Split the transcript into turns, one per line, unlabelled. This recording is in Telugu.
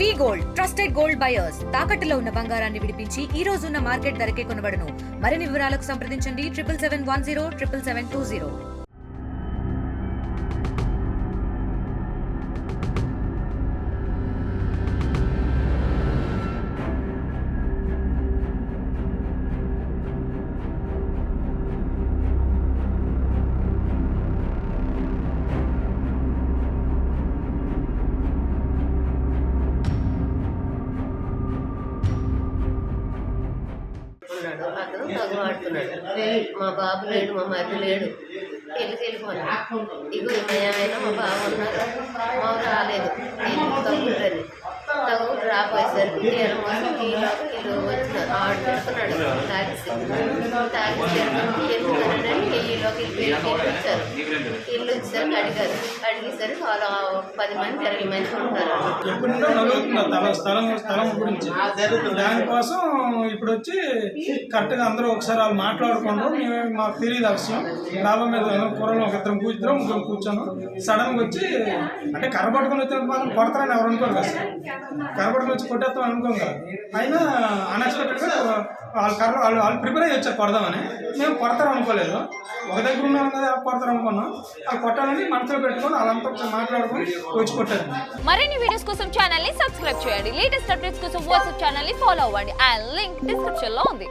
వి గోల్డ్ ట్రస్టెడ్ గోల్డ్ బయర్స్ తాకట్టులో ఉన్న బంగారాన్ని విడిపించి ఈ రోజు ఉన్న మార్కెట్ ధరకే కొనబడును. మరిన్ని వివరాలకు సంప్రదించండి 7771077720.
అతను తగుమాడుతున్నాడు. మా బాబు లేడు, మా మరిది లేడు, వెళ్ళిపోయాను. ఇగురు ఆయన మా బాబు ఉన్నారు, మా రాలేదు. తగ్గుతుంది తగ్గుడు రాపోయేసరికి తీరం కోసం వీళ్ళు వచ్చినారు. ఆడు పెడుతున్నాడు తాగిసి ఎందుకనంటే ఇల్లులోకి వచ్చారు. ఇల్లు వచ్చేసరికి అడిగారు. అడిగేసరికి వాళ్ళు 10 మంది 20 మంది ఉంటారు.
స్థలం గురించి దానికోసం ఇప్పుడు వచ్చి కరెక్ట్గా అందరూ ఒకసారి వాళ్ళు మాట్లాడుకుంటారు. మాకు తెలియదు ఆ విషయం. డాబా మీద కూరలో ఒక ఇద్దరం ముగ్గురు కూర్చోను. సడన్గా వచ్చి అంటే కర్ర పట్టుకొని వచ్చే మాత్రం కొడతారని ఎవరు అనుకోరు కదా. కర్ర పట్టుకొని వచ్చి కొట్టేస్తాం అనుకోం కదా. అయినా అన్ఎక్స్పెక్టెడ్గా వాళ్ళు ప్రిపేర్ అయ్యి వచ్చారు కొడదామని. మేము కొడతారు అనుకోలేదు. ఒక దగ్గర ఉన్నాం కదా కొడతారు అనుకున్నాం. వాళ్ళు కొట్టాలని మనసులో పెట్టుకొని వాళ్ళంతా మాట్లాడుకొని వచ్చి కొట్టారు.
మరిన్ని వీడియోస్ కోసం ఛానల్ ని సబ్స్క్రైబ్ చేయండి. లేటెస్ట్ అప్డేట్స్ కోసం వాట్సాప్ ఛానల్ ని ఫాలో అవ్వండి. ఆ లింక్ డిస్క్రిప్షన్ లో ఉంది.